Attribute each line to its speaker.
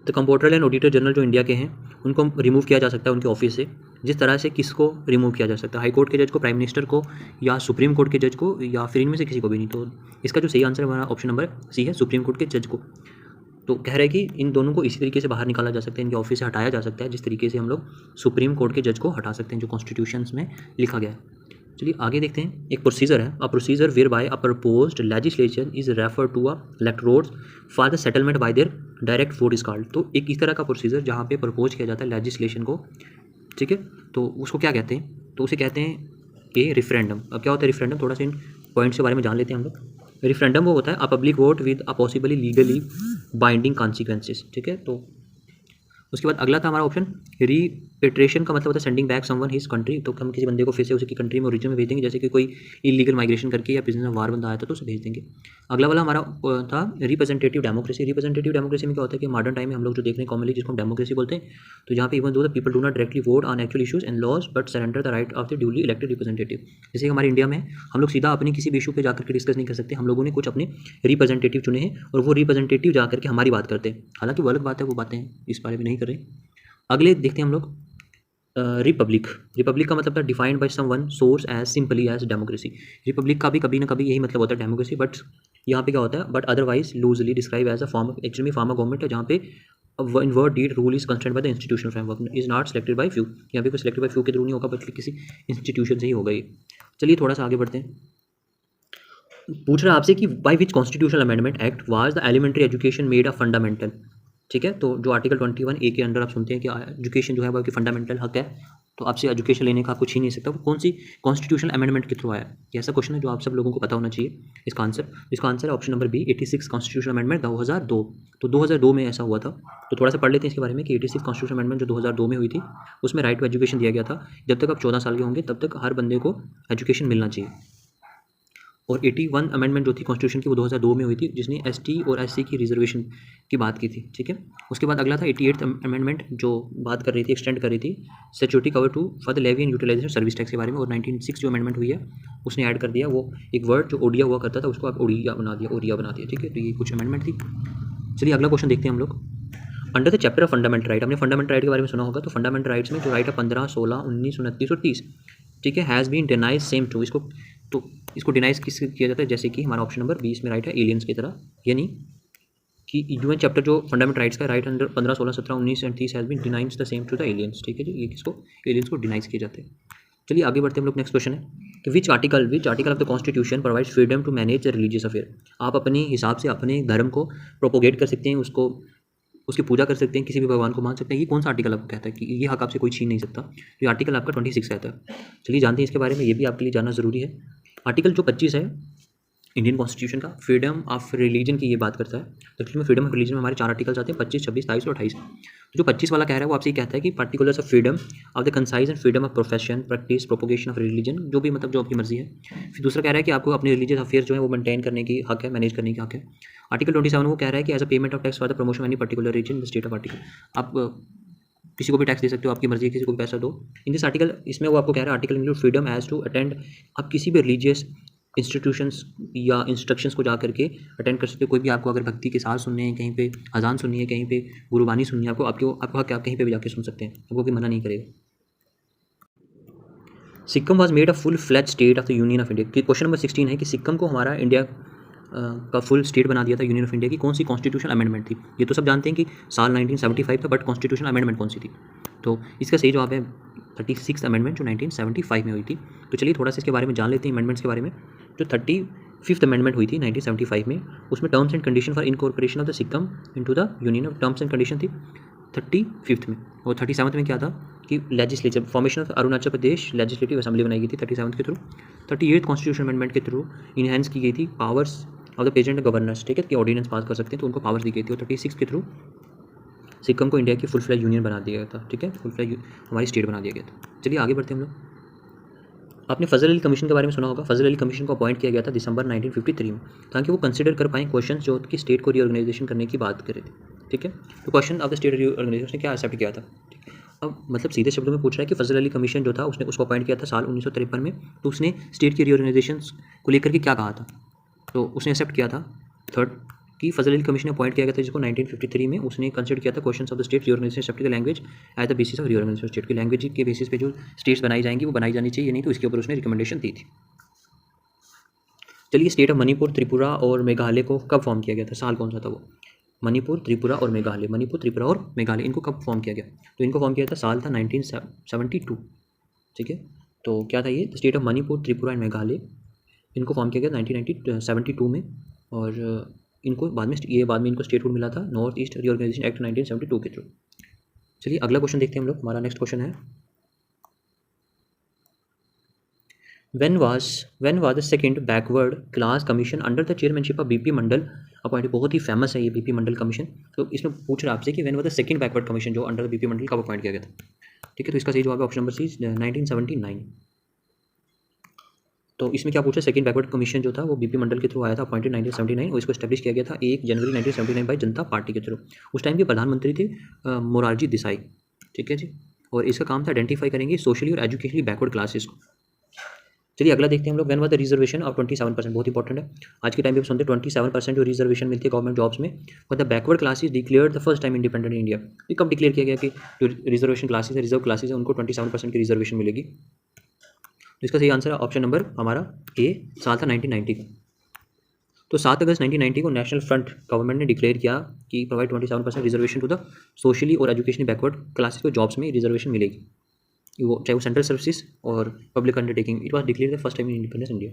Speaker 1: The comptroller and auditor general जो India के हैं उनको रिमूव किया जा सकता है उनके ऑफिस से। जिस तरह से किसको रिमूव किया जा सकता है, हाई कोर्ट के जज को, प्राइम मिनिस्टर को, या सुप्रीम कोर्ट के जज को, या फिर इनमें से किसी को भी नहीं। तो इसका जो सही आंसर है हमारा ऑप्शन नंबर सी है, सुप्रीम कोर्ट के जज को। तो कह रहे हैं कि इन दोनों को इसी तरीके से बाहर निकाला जा सकता है, इनके ऑफिस से हटाया जा सकता है जिस तरीके से हम लोग सुप्रीम कोर्ट के जज को हटा सकते हैं, जो कॉन्स्टिट्यूशंस में लिखा गया है। चलिए आगे देखते हैं। एक प्रोसीजर है, a procedure where by a proposed legislation is refer to a electorates for the settlement bye there direct vote is called. तो एक इस तरह का प्रोसीजर जहाँ पे प्रपोज किया जाता है लेजिस्लेशन को, ठीक है, तो उसको क्या कहते हैं, तो उसे कहते हैं कि रेफरेंडम। अब क्या होता है रेफरेंडम, थोड़ा सा इन पॉइंट्स के बारे में जान लेते हैं हम लोग। रेफरेंडम वो होता है a public vote with a possibly legally binding consequences, ठीक है। तो उसके बाद अगला था हमारा ऑप्शन रीपेट्रिएशन का मतलब होता है sending back someone his country. तो हम किसी बंदे को फिर से उसकी कंट्री में ओरिजिन में भेज देंगे, जैसे कि कोई इलीगल माइग्रेशन करके या बिजनेस में वार बंदा आया था तो उसे भेज देंगे। अगला वाला हमारा था रिप्रेजेंटेटिव डेमोक्रेसी। रिप्रेजेंटेटिव डेमोक्रेसी में क्या होता है कि मॉडर्न टाइम में हम लोग जो देख रहे हैं कॉमनली जिसको हम डेमोक्रेसी बोलते हैं, तो यहाँ पे even though the people do not directly vote on actual issues and laws but surrender the right of the duly elected representative. जैसे हमारे इंडिया में हम लोग सीधा अपनी किसी भी इशू पे जाकर के डिस्कस नहीं कर सकते, हम लोगों ने कुछ अपने रिप्रेजेंटेटिव चुने हैं और वो रिप्रेजेंटेटिव जाकर के हमारी बात करते हैं। हालांकि वो अलग बात है, वो बातें इस बारे में नहीं कर रहे। अगले देखते हैं हम लोग रिपब्लिक। रिपब्लिक का मतलब था defined by someone source as simply as democracy. Republic का भी कभी ना कभी यही मतलब होता है डेमोक्रेसी, बट यहाँ पे क्या होता है but otherwise loosely describe as a form actually form of government है, जहाँ पे in word deed rule is constrained by the institutional framework is not selected by few. यहाँ पे कोई सेलेक्टेड बाय फ्यू के थ्रू नहीं होगा बल्कि किसी इंस्टीट्यूशन से ही होगा ये। चलिए थोड़ा सा आगे बढ़ते हैं। पूछ रहा है आपसे कि by which constitutional amendment act was the elementary education made a fundamental, ठीक है। तो जो आर्टिकल 21A के अंडर आप सुनते हैं कि एजुकेशन जो है वो आपकी फंडामेंटल हक है, तो आपसे एजुकेशन लेने का आपको छीन नहीं सकता, वो कौन सी कॉन्स्टिट्यूशनल अमेंडमेंट के थ्रू आया है, ये ऐसा क्वेश्चन है जो आप सब लोगों को पता होना चाहिए। इसका आंसर है option number B 86 constitutional amendment 2002। तो 2002 में ऐसा हुआ था। तो थोड़ा सा पढ़ लेते हैं इसके बारे में कि 86 कॉन्स्टिट्यूशनल अमेंडमेंट जो 2002 में हुई थी उसमें राइट टू एजुकेशन दिया गया था। जब तक आप 14 साल के होंगे तब तक हर बंदे को एजुकेशन मिलना चाहिए। और 81 अमेंडमेंट जो थी कॉन्स्टिट्यूशन की वो 2002 में हुई थी, जिसने एसटी और एससी की रिजर्वेशन की बात की थी, ठीक है। उसके बाद अगला था 88th अमेंडमेंट जो बात कर रही थी, एक्सटेंड कर रही थी security cover to for the levy and utilisation service tax के बारे में। और 1906 जो अमेंडमेंट हुई है उसने ऐड कर दिया वो एक वर्ड जो ओडिया हुआ करता था उसको आप ओडिया बना दिया, ठीक है। तो ये कुछ अमेंडमेंट थी। चलिए अगला क्वेश्चन देखते हैं हम लोग। Under the chapter of fundamental right, हमने फंडामेंटल राइट के बारे में सुना होगा। तो फंडामेंटल राइट्स में जो राइट है 15, 16, 19, 29 और 30, ठीक है, has been denies same to. इसको डिनाइज किस किया जाता है, जैसे कि हमारा ऑप्शन नंबर 20 में राइट है एलियंस की तरह, यानी कि यूएन चैप्टर जो फंडामेंटल राइट्स का right under 15, 16, 17, 19 and 30 has been denies the same to the aliens, ठीक है जी। ये किसको, एलियंस को डिनाइज किए जाते हैं। चलिए आगे बढ़ते हैं हम लोग। नेक्स्ट क्वेश्चन है कि which article of the constitution provides freedom to manage the religious affair. आप अपने हिसाब से अपने धर्म को प्रोपोगेट कर सकते हैं, उसकी पूजा कर सकते हैं, किसी भी भगवान को मान सकते हैं। ये कौन सा आर्टिकल आपको कहता है कि ये हक आपसे कोई छीन नहीं सकता। तो ये आर्टिकल आपका 26 कहता है। चलिए जानते हैं इसके बारे में, ये भी आपके लिए जानना ज़रूरी है। आर्टिकल जो 25 है इंडियन कॉन्स्टिट्यूशन का, फ्रीडम ऑफ रिलीजन की ये बात करता है। तो एक्चुअली में फ्रीडम ऑफ रिलीजन में हमारे 4 आर्टिकल्स आते हैं, 25, 26, 23 और 28। तो जो 25 वाला कह रहा है वो आपसे ये कहता है कि particulars of freedom of the concise and freedom of profession, practice, propagation of religion, जो भी मतलब जो आपकी मर्जी है। फिर दूसरा कह रहा है कि आपको अपने रिलीजियस अफेयर जो है वो मेंटेन करने की हक है, मैनेज करने की हक है। आर्टिकल 27 वो कह रहा है कि as a payment of tax for the promotion of any particular region the state of article. आप किसी को भी टैक्स दे सकते हो, आपकी मर्जी है, किसी को भी पैसा दो। इन दिस आर्टिकल, इसमें वो आपको कह रहा है article include freedom as to attend, आप किसी भी रिलीजियस इंस्टीट्यूशंस या इंस्ट्रक्शंस को जा करके अटेंड कर सकते हो। कोई भी आपको अगर भक्ति के साथ सुनने हैं, कहीं पे अजान सुननी है, कहीं पे गुरुबानी सुननी है, आपको हक है, आप कहीं पे भी जाके सुन सकते हैं, आपको कोई मना नहीं करेगा। Sikkim was made a full fledge state of the union of India. Question number 16 है कि सिक्किम को हमारा इंडिया का फुल स्टेट बना दिया था यूनियन ऑफ इंडिया की कौन सी कॉन्स्टिट्यूशन अमेंडमेंट थी। ये तो सब जानते हैं कि साल 1975 था, बट कॉन्स्टिट्यूशन अमेंडमेंट कौन सी थी। तो इसका सही जवाब है 36 अमेंडमेंट जो 1975 में हुई थी। तो चलिए थोड़ा सा इसके बारे में जान लेते हैं अमेंडमेंट्स के बारे में। जो 35th अमेंडमेंट हुई थी 1975 में, उसमें terms and condition for incorporation of the Sikkim into the union of terms and condition थी 35th में। और 37th में क्या था कि legislature formation of Arunachal Pradesh legislative assembly बनाई गई थी 37th के थ्रू। 38th कॉन्स्टिट्यूशन अमेंडमेंट के थ्रू इनहेंस की गई थी powers of the president governors, ठीक है, कि ऑर्डिनेंस पास कर सकते हैं, तो उनको पावर्स दी गई थी। और 36 के थ्रू सिक्किम को इंडिया की फुल फ्लैज यूनियन बना दिया गया था, ठीक है, फुल फ्लैज हमारी स्टेट बना दिया गया था। चलिए आगे बढ़ते हैं हम लोग। आपने फजल अली कमीशन के बारे में सुना होगा। फजल अली कमीशन को अपॉइंट किया गया था दिसंबर 1953 में, ताकि वो कंसिडर कर पाएँ क्वेश्चन जो कि स्टेट को रीऑर्गेनाइजेशन करने की बात कर रहे थे, ठीक है। तो question of the state reorganization ने क्या एक्सेप्ट किया था, ठीक है। अब मतलब सीधे शब्दों में पूछ रहा है कि फजल अली कमीशन जो था उसने उसको अपॉइंट किया था साल 1953 में, तो उसने स्टेट की रीऑर्गेनाइजेशन को लेकर के क्या कहा था। तो उसने एक्सेप्ट किया था 3rd कि फजल अली कमीशन अपॉइंट किया गया था, जिसको 1953 में उसने कंसिडर किया था question of the state reorganization of the language as the basis of reorganization state की लैंग्वेज के बेसिस पे जो स्टेट्स बनाई जाएंगी वो बनाई जानी चाहिए, नहीं तो इसके ऊपर उसने रिकमेंडेशन दी थी। चलिए, स्टेट ऑफ मणिपुर, त्रिपुरा और मेघालय को कब फॉर्म किया गया था, साल कौन सा था वो? मणिपुर, त्रिपुरा और मेघालय, मणिपुर, त्रिपुरा और मेघालय, इनको कब फॉर्म किया गया? तो इनको फॉर्म किया था, साल था 1972। ठीक है, तो क्या था ये? State of Manipur, Tripura and Meghalaya, इनको फॉर्म किया गया 1972 में। और इनको बाद में इनको स्टेटहुड मिला था नॉर्थ ईस्ट रीऑर्गेनाइजेशन एक्ट 1972 के थ्रू। चलिए अगला क्वेश्चन देखते हैं हम लोग। हमारा नेक्स्ट क्वेश्चन है, when was the second backward class commission under the chairmanship of BP Mandal appointed? बहुत ही फेमस है ये बीपी मंडल कमीशन। तो इसमें पूछ रहा है आपसे कि when was the second backward commission जो अंडर बीपी मंडल कब अपॉइंट किया गया था? ठीक है, तो इसका सही जवाब है ऑप्शन नंबर सी, 1979। तो इसमें क्या पूछा, सेकंड बैकवर्ड कमीशन जो था वो बीपी मंडल के थ्रू आया था, अपॉइंटेड 1979, और इसको एस्टैब्लिश किया गया था 1 जनवरी 1979 बाय जनता पार्टी के थ्रू। उस टाइम के प्रधानमंत्री थे मोरारजी देसाई। ठीक है जी, और इसका काम था आइडेंटिफाई करेंगे सोशली और एजुकेशनली बैकवर्ड क्लासेस को। चलिए अगला देखते हैं हम लोग, when was the reservation of 27%, बहुत इंपॉर्टेंट है आज के टाइम पे सुनते हैं। 27% जो रिजर्वेशन मिलती है गवर्नमेंट जॉब्स में for the backward classes declared the first time independent India. ये कब डिक्लेयर किया गया कि जो रिजर्वेशन क्लासेस है, रिजर्व क्लासेस है, उनको 27% की रिजर्वेशन मिलेगी? तो इसका सही आंसर है ऑप्शन नंबर हमारा ए, साल था 1990 का। तो 7 अगस्त 1990 को नेशनल फ्रंट गवर्नमेंट ने डिक्लेयर किया कि provide 27% reservation to the socially और एजुकेशनली बैकवर्ड क्लासेस को जॉब्स में रिजर्वेशन मिलेगी, वो चाहे वो सेंट्रल सर्विसेज और public undertaking. It was declare the first time in independence India.